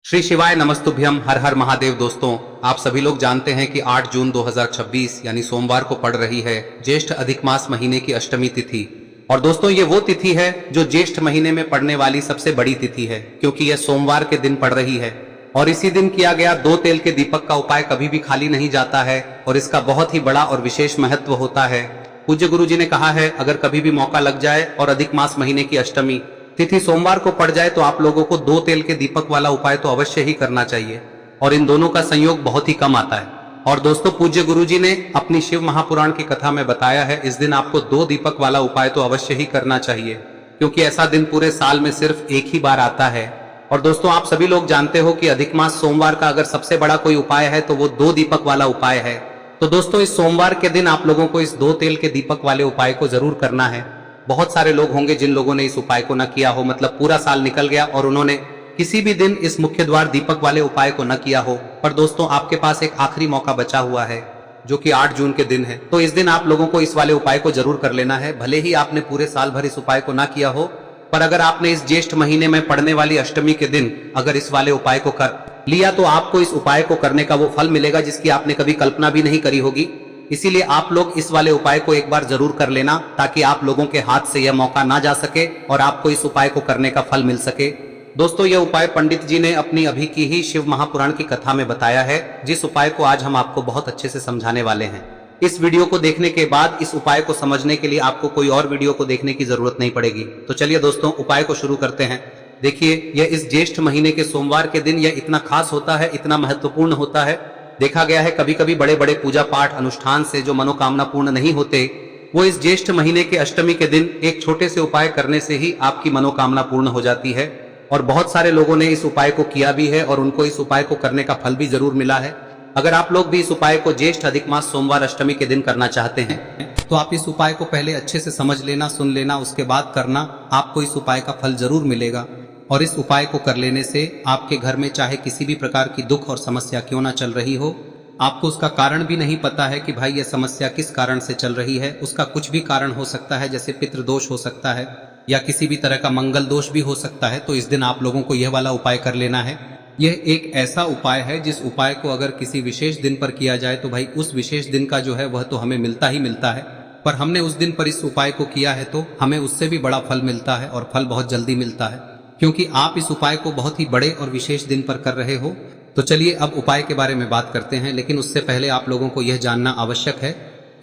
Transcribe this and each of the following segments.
श्री शिवाय नमस्तुभ्यम। हर हर महादेव। दोस्तों, आप सभी लोग जानते हैं कि 8 जून 2026 यानी सोमवार को पड़ रही है ज्येष्ठ अधिक मास महीने की अष्टमी तिथि। और दोस्तों, ये वो तिथि है जो ज्येष्ठ महीने में पड़ने वाली सबसे बड़ी तिथि है, क्योंकि यह सोमवार के दिन पड़ रही है। और इसी दिन किया गया 2 तेल के दीपक का उपाय कभी भी खाली नहीं जाता है और इसका बहुत ही बड़ा और विशेष महत्व होता है। पूज्य गुरु जी ने कहा है, अगर कभी भी मौका लग जाए और अधिक मास महीने की अष्टमी तिथि सोमवार को पड़ जाए तो आप लोगों को 2 तेल के दीपक वाला उपाय तो अवश्य ही करना चाहिए। और इन दोनों का संयोग बहुत ही कम आता है। और दोस्तों, पूज्य गुरु जी ने अपनी शिव महापुराण की कथा में बताया है, इस दिन आपको 2 दीपक वाला उपाय तो अवश्य ही करना चाहिए, क्योंकि ऐसा दिन पूरे साल में सिर्फ एक ही बार आता है। और दोस्तों, आप सभी लोग जानते हो कि अधिक मास सोमवार का अगर सबसे बड़ा कोई उपाय है तो वो 2 दीपक वाला उपाय है। तो दोस्तों, इस सोमवार के दिन आप लोगों को इस 2 तेल के दीपक वाले उपाय को जरूर करना है। बहुत सारे लोग होंगे जिन लोगों ने इस उपाय को न किया हो, मतलब पूरा साल निकल गया और उन्होंने किसी भी दिन इस मुख्य द्वार दीपक वाले उपाय को न किया हो। पर दोस्तों, आपके पास एक आखिरी मौका बचा हुआ है, जो कि 8 जून के दिन है। तो इस दिन आप लोगों को इस वाले उपाय को जरूर कर लेना है। भले ही आपने पूरे साल भर इस उपाय को ना किया हो, पर अगर आपने इस ज्येष्ठ महीने में पड़ने वाली अष्टमी के दिन अगर इस वाले उपाय को कर लिया तो आपको इस उपाय को करने का वो फल मिलेगा जिसकी आपने कभी कल्पना भी नहीं करी होगी। इसीलिए आप लोग इस वाले उपाय को एक बार जरूर कर लेना, ताकि आप लोगों के हाथ से यह मौका ना जा सके और आपको इस उपाय को करने का फल मिल सके। दोस्तों, यह उपाय पंडित जी ने अपनी अभी की ही शिव महापुराण की कथा में बताया है, जिस उपाय को आज हम आपको बहुत अच्छे से समझाने वाले हैं। इस वीडियो को देखने के बाद इस उपाय को समझने के लिए आपको कोई और वीडियो को देखने की जरूरत नहीं पड़ेगी। तो चलिए दोस्तों, उपाय को शुरू करते हैं। देखिए, यह इस ज्येष्ठ महीने के सोमवार के दिन यह इतना खास होता है, इतना महत्वपूर्ण होता है। देखा गया है कभी कभी बड़े बड़े पूजा पाठ अनुष्ठान से जो मनोकामना पूर्ण नहीं होते, वो इस ज्येष्ठ महीने के अष्टमी के दिन एक छोटे से उपाय करने से ही आपकी मनोकामना पूर्ण हो जाती है। और बहुत सारे लोगों ने इस उपाय को किया भी है और उनको इस उपाय को करने का फल भी जरूर मिला है। अगर आप लोग भी इस उपाय को ज्येष्ठ अधिक मास सोमवार अष्टमी के दिन करना चाहते हैं तो आप इस उपाय को पहले अच्छे से समझ लेना, सुन लेना, उसके बाद करना। आपको इस उपाय का फल जरूर मिलेगा। और इस उपाय को कर लेने से आपके घर में चाहे किसी भी प्रकार की दुख और समस्या क्यों ना चल रही हो, आपको उसका कारण भी नहीं पता है कि भाई यह समस्या किस कारण से चल रही है, उसका कुछ भी कारण हो सकता है, जैसे पितृदोष हो सकता है या किसी भी तरह का मंगल दोष भी हो सकता है। तो इस दिन आप लोगों को यह वाला उपाय कर लेना है। यह एक ऐसा उपाय है जिस उपाय को अगर किसी विशेष दिन पर किया जाए तो भाई उस विशेष दिन का जो है वह तो हमें मिलता ही मिलता है। पर हमने उस दिन पर इस उपाय को किया है तो हमें उससे भी बड़ा फल मिलता है, और फल बहुत जल्दी मिलता है, क्योंकि आप इस उपाय को बहुत ही बड़े और विशेष दिन पर कर रहे हो। तो चलिए अब उपाय के बारे में बात करते हैं, लेकिन उससे पहले आप लोगों को यह जानना आवश्यक है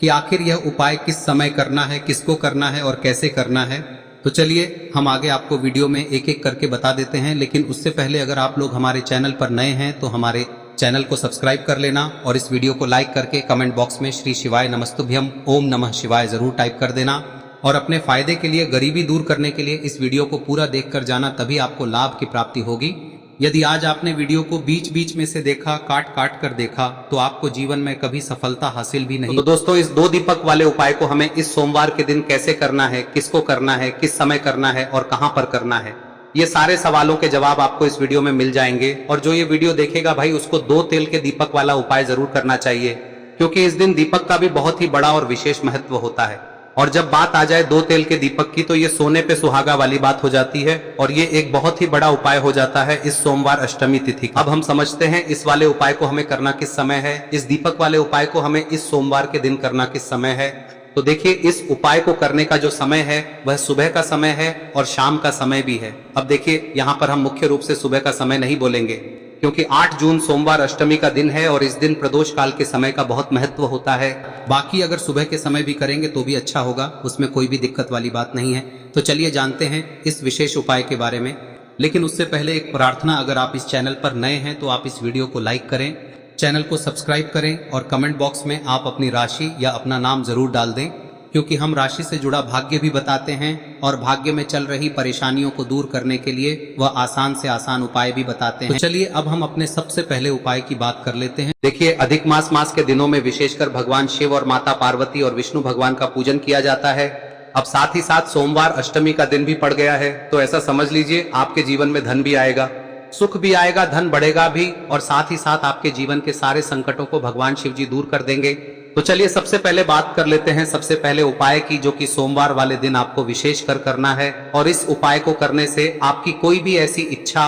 कि आखिर यह उपाय किस समय करना है, किसको करना है और कैसे करना है। तो चलिए हम आगे आपको वीडियो में एक एक करके बता देते हैं, लेकिन उससे पहले अगर आप लोग हमारे चैनल पर नए हैं तो हमारे चैनल को सब्सक्राइब कर लेना और इस वीडियो को लाइक करके कमेंट बॉक्स में श्री शिवाय नमस्तुभ्यम ओम नमः शिवाय जरूर टाइप कर देना। और अपने फायदे के लिए, गरीबी दूर करने के लिए इस वीडियो को पूरा देखकर जाना, तभी आपको लाभ की प्राप्ति होगी। यदि आज आपने वीडियो को बीच बीच में से देखा, काट काट कर देखा, तो आपको जीवन में कभी सफलता हासिल भी नहीं। तो दोस्तों, इस 2 दीपक वाले उपाय को हमें इस सोमवार के दिन कैसे करना है, किसको करना है, किस समय करना है और कहां पर करना है, ये सारे सवालों के जवाब आपको इस वीडियो में मिल जाएंगे। और जो ये वीडियो देखेगा भाई, उसको 2 तेल के दीपक वाला उपाय जरूर करना चाहिए, क्योंकि इस दिन दीपक का भी बहुत ही बड़ा और विशेष महत्व होता है। और जब बात आ जाए 2 तेल के दीपक की, तो ये सोने पे सुहागा वाली बात हो जाती है और ये एक बहुत ही बड़ा उपाय हो जाता है इस सोमवार अष्टमी तिथि। अब हम समझते हैं इस वाले उपाय को हमें करना किस समय है, इस दीपक वाले उपाय को हमें इस सोमवार के दिन करना किस समय है। तो देखिए, इस उपाय को करने का जो समय है वह सुबह का समय है और शाम का समय भी है। अब देखिए, यहाँ पर हम मुख्य रूप से सुबह का समय नहीं बोलेंगे, क्योंकि 8 जून सोमवार अष्टमी का दिन है और इस दिन प्रदोष काल के समय का बहुत महत्व होता है। बाकी अगर सुबह के समय भी करेंगे तो भी अच्छा होगा, उसमें कोई भी दिक्कत वाली बात नहीं है। तो चलिए जानते हैं इस विशेष उपाय के बारे में। लेकिन उससे पहले एक प्रार्थना, अगर आप इस चैनल पर नए हैं तो आप इस वीडियो को लाइक करें, चैनल को सब्सक्राइब करें और कमेंट बॉक्स में आप अपनी राशि या अपना नाम जरूर डाल दें, क्योंकि हम राशि से जुड़ा भाग्य भी बताते हैं और भाग्य में चल रही परेशानियों को दूर करने के लिए वह आसान से आसान उपाय भी बताते हैं। तो चलिए अब हम अपने सबसे पहले उपाय की बात कर लेते हैं। देखिए, अधिक मास के दिनों में विशेषकर भगवान शिव और माता पार्वती और विष्णु भगवान का पूजन किया जाता है। अब साथ ही साथ सोमवार अष्टमी का दिन भी पड़ गया है, तो ऐसा समझ लीजिए आपके जीवन में धन भी आएगा, सुख भी आएगा, धन बढ़ेगा भी, और साथ ही साथ आपके जीवन के सारे संकटों को भगवान शिव जी दूर कर देंगे। तो चलिए सबसे पहले बात कर लेते हैं सबसे पहले उपाय की, जो कि सोमवार वाले दिन आपको विशेष कर करना है। और इस उपाय को करने से आपकी कोई भी ऐसी इच्छा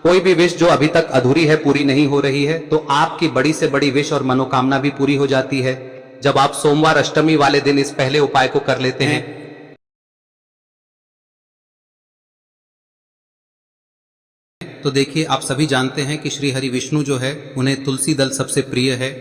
कोई भी विश जो अभी तक अधूरी है, पूरी नहीं हो रही है, तो आपकी बड़ी से बड़ी विश और मनोकामना भी पूरी हो जाती है जब आप सोमवार अष्टमी वाले दिन इस पहले उपाय को कर लेते हैं। तो देखिए, आप सभी जानते हैं कि श्री हरि विष्णु जो है उन्हें तुलसी दल सबसे प्रिय है।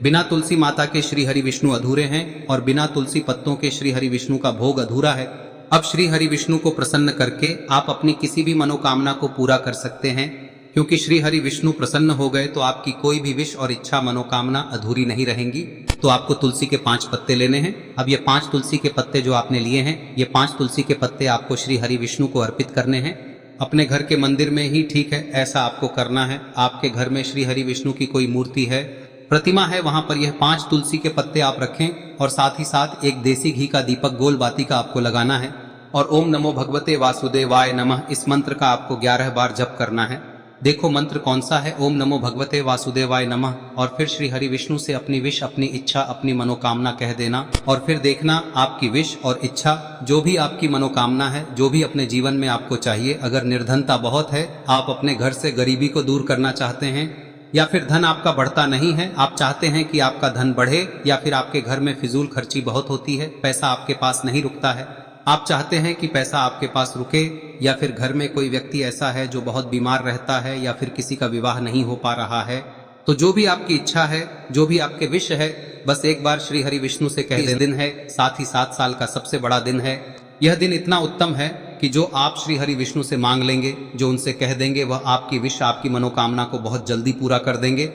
बिना तुलसी माता के श्री हरि विष्णु अधूरे हैं और बिना तुलसी पत्तों के श्री हरि विष्णु का भोग अधूरा है। अब श्री हरि विष्णु को प्रसन्न करके आप अपनी किसी भी मनोकामना को पूरा कर सकते हैं, क्योंकि श्री हरि विष्णु प्रसन्न हो गए तो आपकी कोई भी विश और इच्छा मनोकामना अधूरी नहीं रहेंगी। तो आपको तुलसी के 5 पत्ते लेने हैं। अब ये 5 तुलसी के पत्ते जो आपने लिए हैं, ये 5 तुलसी के पत्ते आपको श्री हरि विष्णु को अर्पित करने हैं। अपने घर के मंदिर में ही ठीक है, ऐसा आपको करना है। आपके घर में श्री हरि विष्णु की कोई मूर्ति है, प्रतिमा है, वहां पर यह 5 तुलसी के पत्ते आप रखें और साथ ही साथ एक देसी घी का दीपक गोल बाती का आपको लगाना है और ओम नमो भगवते वासुदेवाय नमः इस मंत्र का आपको 11 बार जप करना है। देखो मंत्र कौन सा है, ओम नमो भगवते वासुदेवाय नमः, और फिर श्री हरि विष्णु से अपनी विश, अपनी इच्छा, अपनी मनोकामना कह देना और फिर देखना आपकी विश और इच्छा, जो भी आपकी मनोकामना है, जो भी अपने जीवन में आपको चाहिए। अगर निर्धनता बहुत है, आप अपने घर से गरीबी को दूर करना चाहते हैं, या फिर धन आपका बढ़ता नहीं है, आप चाहते हैं कि आपका धन बढ़े, या फिर आपके घर में फिजूल खर्ची बहुत होती है, पैसा आपके पास नहीं रुकता है, आप चाहते हैं कि पैसा आपके पास रुके, या फिर घर में कोई व्यक्ति ऐसा है जो बहुत बीमार रहता है, या फिर किसी का विवाह नहीं हो पा रहा है, तो जो भी आपकी इच्छा है, जो भी आपके विश है, बस एक बार श्री हरि विष्णु से कह दें। दिन है, साथ ही 7 साल का सबसे बड़ा दिन है। यह दिन इतना उत्तम है कि जो आप श्री हरि विष्णु से मांग लेंगे, जो उनसे कह देंगे, वह आपकी विश, आपकी मनोकामना को बहुत जल्दी पूरा कर देंगे।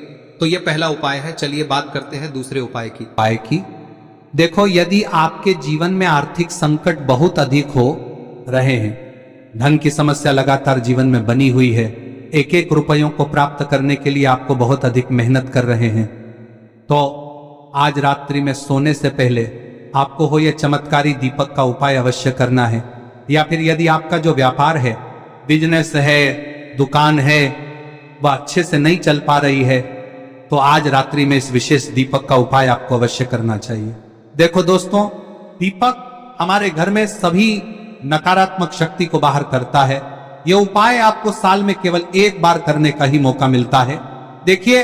तो यह पहला उपाय है। चलिए बात करते हैं दूसरे उपाय की। देखो, यदि आपके जीवन में आर्थिक संकट बहुत अधिक हो रहे हैं, धन की समस्या लगातार जीवन में बनी हुई है, एक एक रुपयों को प्राप्त करने के लिए आपको बहुत अधिक मेहनत कर रहे हैं, तो आज रात्रि में सोने से पहले आपको हो यह चमत्कारी दीपक का उपाय अवश्य करना है। या फिर यदि आपका जो व्यापार है, बिजनेस है, दुकान है, वह अच्छे से नहीं चल पा रही है, तो आज रात्रि में इस विशेष दीपक का उपाय आपको अवश्य करना चाहिए। देखो दोस्तों, दीपक हमारे घर में सभी नकारात्मक शक्ति को बाहर करता है। यह उपाय आपको साल में केवल एक बार करने का ही मौका मिलता है। देखिए,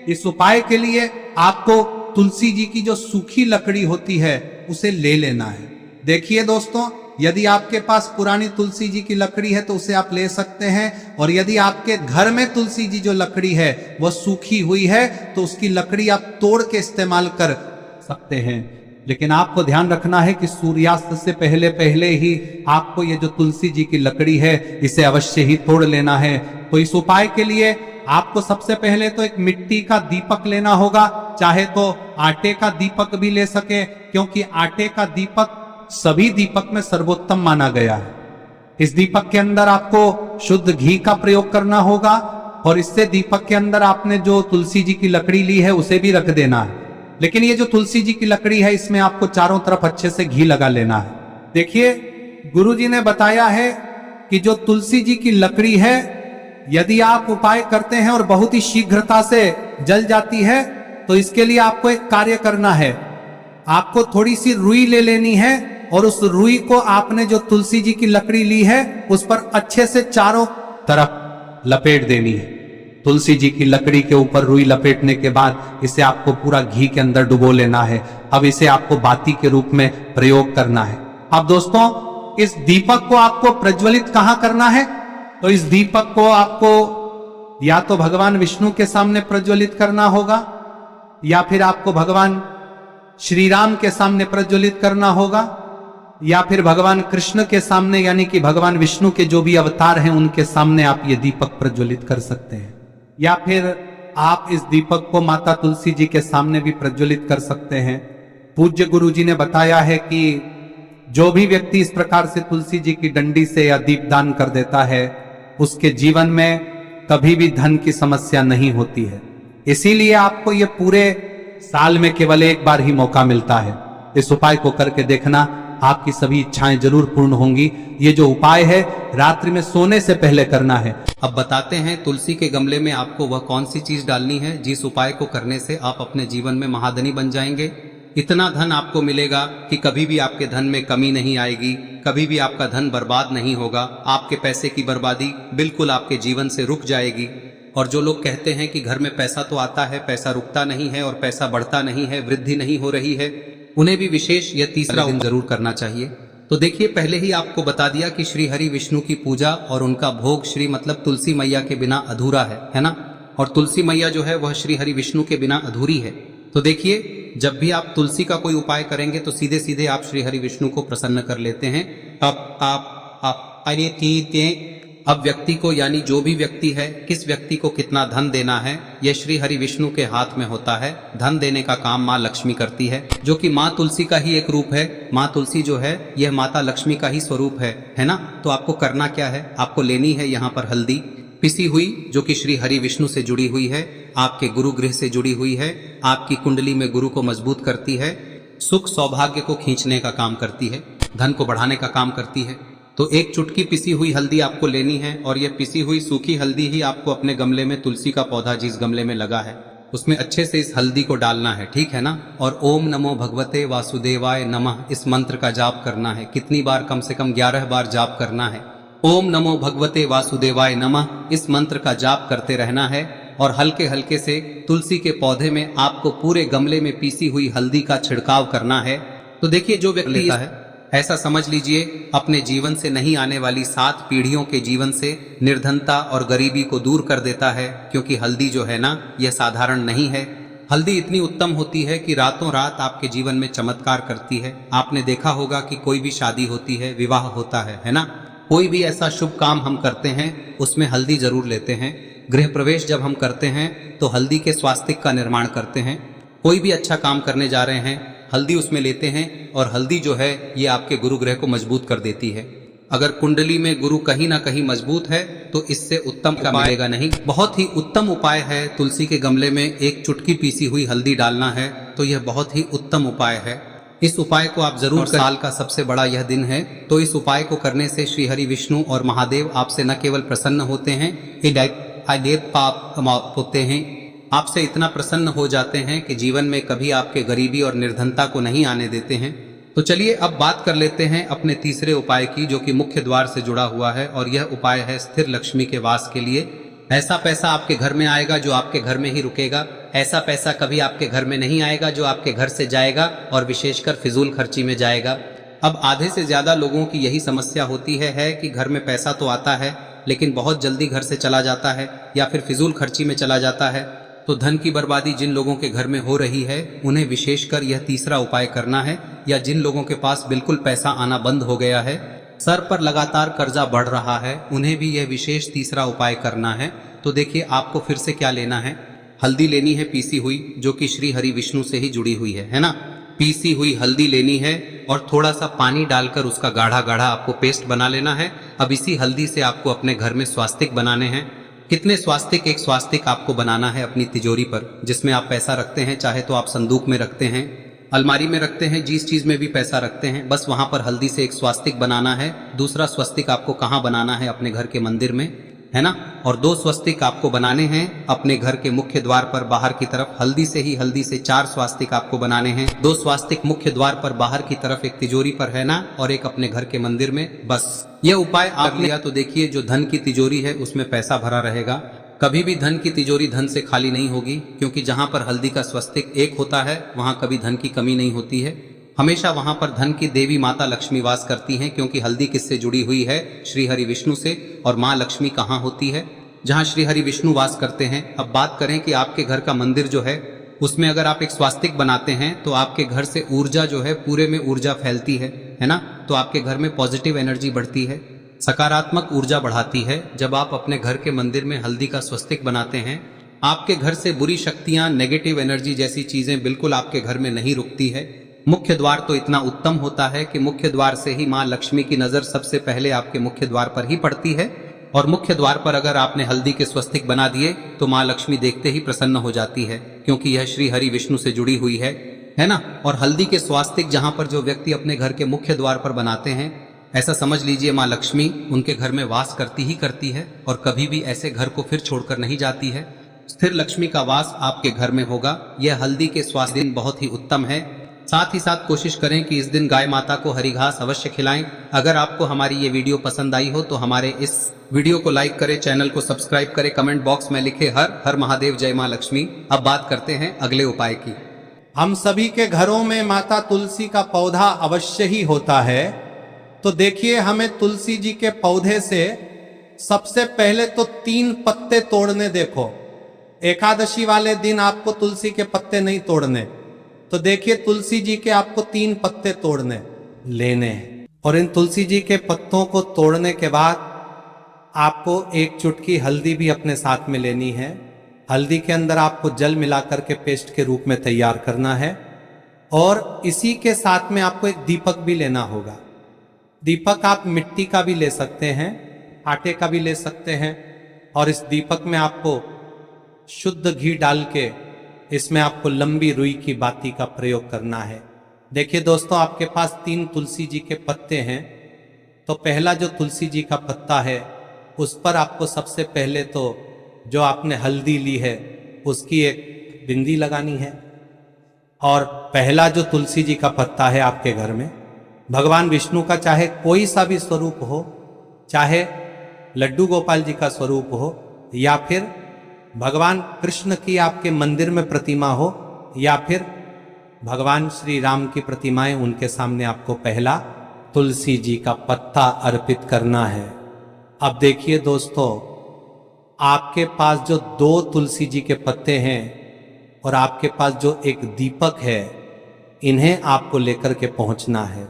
इस उपाय के लिए आपको तुलसी जी की जो सूखी लकड़ी होती है उसे ले लेना है। देखिए दोस्तों, यदि आपके पास पुरानी तुलसी जी की लकड़ी है तो उसे आप ले सकते हैं, और यदि आपके घर में तुलसी जी जो लकड़ी है वह सूखी हुई है तो उसकी लकड़ी आप तोड़ के इस्तेमाल कर सकते हैं। लेकिन आपको ध्यान रखना है कि सूर्यास्त से पहले पहले ही आपको ये जो तुलसी जी की लकड़ी है इसे अवश्य ही तोड़ लेना है। तो इस उपाय के लिए आपको सबसे पहले तो एक मिट्टी का दीपक लेना होगा, चाहे तो आटे का दीपक भी ले सके, क्योंकि आटे का दीपक सभी दीपक में सर्वोत्तम माना गया है। इस दीपक के अंदर आपको शुद्ध घी का प्रयोग करना होगा, और इससे दीपक के अंदर आपने जो तुलसी जी की लकड़ी ली है उसे भी रख देना है। लेकिन ये जो तुलसी जी की लकड़ी है, इसमें आपको चारों तरफ अच्छे से घी लगा लेना है। देखिए, गुरुजी ने बताया है कि जो तुलसी जी की लकड़ी है, यदि आप उपाय करते हैं और बहुत ही शीघ्रता से जल जाती है, तो इसके लिए आपको एक कार्य करना है। आपको थोड़ी सी रुई ले लेनी है और उस रुई को आपने जो तुलसी जी की लकड़ी ली है उस पर अच्छे से चारों तरफ लपेट देनी है। तुलसी जी की लकड़ी के ऊपर रुई लपेटने के बाद इसे आपको पूरा घी के अंदर डुबो लेना है। अब इसे आपको बाती के रूप में प्रयोग करना है। अब दोस्तों, इस दीपक को आपको प्रज्वलित कहां करना है? तो इस दीपक को आपको या तो भगवान विष्णु के सामने प्रज्वलित करना होगा, या फिर आपको भगवान श्री राम के सामने प्रज्वलित करना होगा, या फिर भगवान कृष्ण के सामने, यानी कि भगवान विष्णु के जो भी अवतार हैं उनके सामने आप ये दीपक प्रज्वलित कर सकते हैं। या फिर आप इस दीपक को माता तुलसी जी के सामने भी प्रज्वलित कर सकते हैं। पूज्य गुरु जी ने बताया है कि जो भी व्यक्ति इस प्रकार से तुलसी जी की डंडी से या दीपदान कर देता है, उसके जीवन में कभी भी धन की समस्या नहीं होती है। इसीलिए आपको ये पूरे साल में केवल एक बार ही मौका मिलता है। इस उपाय को करके देखना, आपकी सभी इच्छाएं जरूर पूर्ण होंगी। ये जो उपाय है रात्रि में सोने से पहले करना है। अब बताते हैं तुलसी के गमले में आपको वह कौन सी चीज डालनी है जिस उपाय को करने से आप अपने जीवन में महाधनी बन जाएंगे। इतना धन आपको मिलेगा कि कभी भी आपके धन में कमी नहीं आएगी, कभी भी आपका धन बर्बाद नहीं होगा। आपके पैसे की बर्बादी बिल्कुल आपके जीवन से रुक जाएगी। और जो लोग कहते हैं कि घर में पैसा तो आता है, पैसा रुकता नहीं है और पैसा बढ़ता नहीं है, वृद्धि नहीं हो रही है, उन्हें भी विशेष यह तीसरा दिन जरूर करना चाहिए। तो देखिए, पहले ही आपको बता दिया कि श्री हरि विष्णु की पूजा और उनका भोग श्री मतलब तुलसी मैया के बिना अधूरा है ना। और तुलसी मैया जो है वह श्री हरि विष्णु के बिना अधूरी है। तो देखिए, जब भी आप तुलसी का कोई उपाय करेंगे तो सीधे सीधे आप श्री हरि विष्णु को प्रसन्न कर लेते हैं। अब व्यक्ति को, यानी जो भी व्यक्ति है, किस व्यक्ति को कितना धन देना है, यह श्री हरि विष्णु के हाथ में होता है। धन देने का काम माँ लक्ष्मी करती है, जो कि माँ तुलसी का ही एक रूप है। माँ तुलसी जो है यह माता लक्ष्मी का ही स्वरूप है ना। तो आपको करना क्या है, आपको लेनी है यहाँ पर हल्दी पिसी हुई, जो कि श्री हरि विष्णु से जुड़ी हुई है, आपके गुरु गृह से जुड़ी हुई है, आपकी कुंडली में गुरु को मजबूत करती है, सुख सौभाग्य को खींचने का काम करती है, धन को बढ़ाने का काम करती है। तो एक चुटकी पिसी हुई हल्दी आपको लेनी है और यह पिसी हुई सूखी हल्दी ही आपको अपने गमले में, तुलसी का पौधा जिस गमले में लगा है उसमें अच्छे से इस हल्दी को डालना है, ठीक है ना। और ओम नमो भगवते वासुदेवाय नमः इस मंत्र का जाप करना है। कितनी बार? कम से कम 11 बार जाप करना है। ओम नमो भगवते वासुदेवाय नमः इस मंत्र का जाप करते रहना है और हल्के हल्के से तुलसी के पौधे में आपको पूरे गमले में पीसी हुई हल्दी का छिड़काव करना है। तो देखिए, जो व्यक्ति लेता है, ऐसा समझ लीजिए अपने जीवन से नहीं आने वाली 7 पीढ़ियों के जीवन से निर्धनता और गरीबी को दूर कर देता है। क्योंकि हल्दी जो है ना, यह साधारण नहीं है। हल्दी इतनी उत्तम होती है कि रातों रात आपके जीवन में चमत्कार करती है। आपने देखा होगा कि कोई भी शादी होती है, विवाह होता है ना, कोई भी ऐसा शुभ काम हम करते हैं उसमें हल्दी जरूर लेते हैं। गृह प्रवेश जब हम करते हैं तो हल्दी के स्वास्तिक का निर्माण करते हैं। कोई भी अच्छा काम करने जा रहे हैं, हल्दी उसमें लेते हैं और हल्दी जो है ये आपके गुरु ग्रह को मजबूत कर देती है। अगर कुंडली में गुरु कहीं ना कहीं मजबूत है तो इससे उत्तम का मिलेगा नहीं। बहुत ही उत्तम उपाय है, तुलसी के गमले में एक चुटकी पीसी हुई हल्दी डालना है, तो यह बहुत ही उत्तम उपाय है। इस उपाय को आप जरूर करें। साल का सबसे बड़ा यह दिन है, तो इस उपाय को करने से श्री हरि विष्णु और महादेव आपसे न केवल प्रसन्न होते हैं, पाप होते हैं, आपसे इतना प्रसन्न हो जाते हैं कि जीवन में कभी आपके गरीबी और निर्धनता को नहीं आने देते हैं। तो चलिए अब बात कर लेते हैं अपने तीसरे उपाय की, जो कि मुख्य द्वार से जुड़ा हुआ है। और यह उपाय है स्थिर लक्ष्मी के वास के लिए। ऐसा पैसा आपके घर में आएगा जो आपके घर में ही रुकेगा। ऐसा पैसा कभी आपके घर में नहीं आएगा जो आपके घर से जाएगा और विशेषकर फिजूल खर्ची में जाएगा। अब आधे से ज्यादा लोगों की यही समस्या होती है कि घर में पैसा तो आता है लेकिन बहुत जल्दी घर से चला जाता है या फिर फिजूल खर्ची में चला जाता है। तो धन की बर्बादी जिन लोगों के घर में हो रही है उन्हें विशेषकर यह तीसरा उपाय करना है। या जिन लोगों के पास बिल्कुल पैसा आना बंद हो गया है, सर पर लगातार कर्जा बढ़ रहा है, उन्हें भी यह विशेष तीसरा उपाय करना है। तो देखिए, आपको फिर से क्या लेना है, हल्दी लेनी है पीसी हुई, जो कि श्री हरि विष्णु से ही जुड़ी हुई है ना। पीसी हुई हल्दी लेनी है और थोड़ा सा पानी डालकर उसका गाढ़ा गाढ़ा आपको पेस्ट बना लेना है। अब इसी हल्दी से आपको अपने घर में स्वास्तिक बनाने हैं। कितने स्वास्तिक? एक स्वास्तिक आपको बनाना है अपनी तिजोरी पर, जिसमें आप पैसा रखते हैं। चाहे तो आप संदूक में रखते हैं, अलमारी में रखते हैं, जिस चीज में भी पैसा रखते हैं, बस वहां पर हल्दी से एक स्वास्तिक बनाना है। दूसरा स्वस्तिक आपको कहाँ बनाना है? अपने घर के मंदिर में, है ना। और 2 स्वस्तिक आपको बनाने हैं अपने घर के मुख्य द्वार पर बाहर की तरफ। हल्दी से 4 स्वास्तिक आपको बनाने हैं। 2 स्वास्तिक मुख्य द्वार पर बाहर की तरफ, एक तिजोरी पर, है ना, और एक अपने घर के मंदिर में। बस यह उपाय आप लिया तो देखिए, जो धन की तिजोरी है उसमें पैसा भरा रहेगा। कभी भी धन की तिजोरी धन से खाली नहीं होगी, क्योंकि जहां पर हल्दी का स्वस्तिक एक होता है वहां कभी धन की कमी नहीं होती है। हमेशा वहां पर धन की देवी माता लक्ष्मी वास करती हैं, क्योंकि हल्दी किससे जुड़ी हुई है? श्री हरि विष्णु से। और माँ लक्ष्मी कहाँ होती है? जहाँ श्री हरि विष्णु वास करते हैं। अब बात करें कि आपके घर का मंदिर जो है उसमें अगर आप एक स्वास्तिक बनाते हैं तो आपके घर से ऊर्जा जो है, पूरे में ऊर्जा फैलती है ना। तो आपके घर में पॉजिटिव एनर्जी बढ़ती है, सकारात्मक ऊर्जा बढ़ाती है। जब आप अपने घर के मंदिर में हल्दी का स्वस्तिक बनाते हैं, आपके घर से बुरी शक्तियां, नेगेटिव एनर्जी जैसी चीजें बिल्कुल आपके घर में नहीं रुकती है। मुख्य द्वार तो इतना उत्तम होता है कि मुख्य द्वार से ही माँ लक्ष्मी की नजर सबसे पहले आपके मुख्य द्वार पर ही पड़ती है। और मुख्य द्वार पर अगर आपने हल्दी के स्वस्तिक बना दिए तो माँ लक्ष्मी देखते ही प्रसन्न हो जाती है, क्योंकि यह श्री हरि विष्णु से जुड़ी हुई है ना। और हल्दी के स्वास्तिक जहां पर जो व्यक्ति अपने घर के मुख्य द्वार पर बनाते हैं, ऐसा समझ लीजिए माँ लक्ष्मी उनके घर में वास करती ही करती है और कभी भी ऐसे घर को फिर छोड़कर नहीं जाती है। स्थिर लक्ष्मी का वास आपके घर में होगा। यह हल्दी के स्वास्थ्य दिन बहुत ही उत्तम है। साथ ही साथ कोशिश करें कि इस दिन गाय माता को हरी घास अवश्य खिलाएं। अगर आपको हमारी ये वीडियो पसंद आई हो तो हमारे इस वीडियो को लाइक करें, चैनल को सब्सक्राइब करें, कमेंट बॉक्स में लिखे हर हर महादेव, जय मां लक्ष्मी। अब बात करते हैं अगले उपाय की। हम सभी के घरों में माता तुलसी का पौधा अवश्य ही होता है। तो देखिए, हमें तुलसी जी के पौधे से सबसे पहले तो 3 पत्ते तोड़ने। देखो, एकादशी वाले दिन आपको तुलसी के पत्ते नहीं तोड़ने, तो देखिए तुलसी जी के आपको 3 पत्ते तोड़ने लेने हैं। और इन तुलसी जी के पत्तों को तोड़ने के बाद आपको 1 चुटकी हल्दी भी अपने साथ में लेनी है। हल्दी के अंदर आपको जल मिलाकर के पेस्ट के रूप में तैयार करना है। और इसी के साथ में आपको एक दीपक भी लेना होगा। दीपक आप मिट्टी का भी ले सकते हैं, आटे का भी ले सकते हैं। और इस दीपक में आपको शुद्ध घी डाल के इसमें आपको लंबी रुई की बाती का प्रयोग करना है। देखिए दोस्तों, आपके पास 3 तुलसी जी के पत्ते हैं। तो पहला जो तुलसी जी का पत्ता है उस पर आपको सबसे पहले तो जो आपने हल्दी ली है उसकी एक बिंदी लगानी है। और पहला जो तुलसी जी का पत्ता है आपके घर में, भगवान विष्णु का चाहे कोई सा भी स्वरूप हो, चाहे लड्डू गोपाल जी का स्वरूप हो, या फिर भगवान कृष्ण की आपके मंदिर में प्रतिमा हो, या फिर भगवान श्री राम की प्रतिमाएं, उनके सामने आपको पहला तुलसी जी का पत्ता अर्पित करना है। अब देखिए दोस्तों, आपके पास जो 2 तुलसी जी के पत्ते हैं और आपके पास जो एक दीपक है, इन्हें आपको लेकर के पहुंचना है।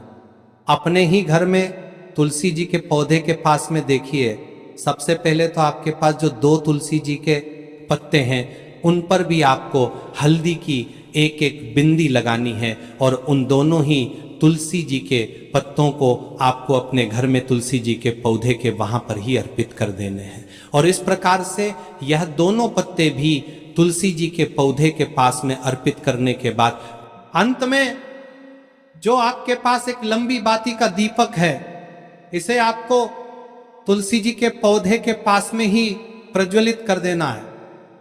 अपने ही घर में तुलसी जी के पौधे के पास में देखिए, सबसे पहले तो आपके पास जो 2 तुलसी जी के पत्ते हैं उन पर भी आपको हल्दी की एक एक बिंदी लगानी है। और उन दोनों ही तुलसी जी के पत्तों को आपको अपने घर में तुलसी जी के पौधे के वहां पर ही अर्पित कर देने हैं। और इस प्रकार से यह दोनों पत्ते भी तुलसी जी के पौधे के पास में अर्पित करने के बाद अंत में जो आपके पास एक लंबी बाती का दीपक है, इसे आपको तुलसी जी के पौधे के पास में ही प्रज्वलित कर देना है।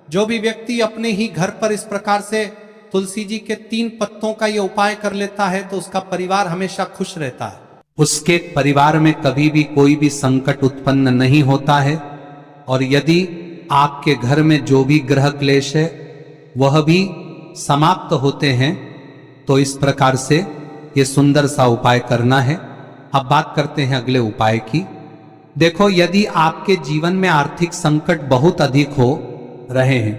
जो भी व्यक्ति अपने ही घर पर इस प्रकार से तुलसी जी के 3 पत्तों का ये उपाय कर लेता है तो उसका परिवार हमेशा खुश रहता है। उसके परिवार में कभी भी कोई भी संकट उत्पन्न नहीं होता है। और यदि आपके घर में जो भी ग्रह क्लेश है वह भी समाप्त होते हैं। तो इस प्रकार से ये सुंदर सा उपाय करना है। अब बात करते हैं अगले उपाय की। देखो, यदि आपके जीवन में आर्थिक संकट बहुत अधिक हो रहे हैं,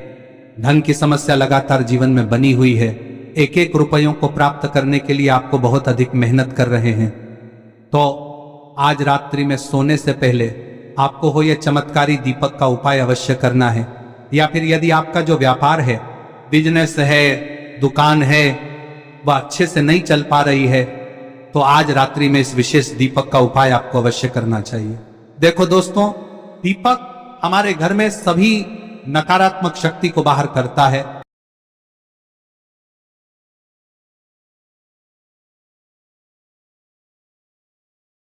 धन की समस्या लगातार जीवन में बनी हुई है, एक एक रुपयों को प्राप्त करने के लिए आपको बहुत अधिक मेहनत कर रहे हैं, तो आज रात्रि में सोने से पहले आपको हो यह चमत्कारी दीपक का उपाय अवश्य करना है। या फिर यदि आपका जो व्यापार है, बिजनेस है, दुकान है, वह अच्छे से नहीं चल पा रही है, तो आज रात्रि में इस विशेष दीपक का उपाय आपको अवश्य करना चाहिए। देखो दोस्तों, दीपक हमारे घर में सभी नकारात्मक शक्ति को बाहर करता है।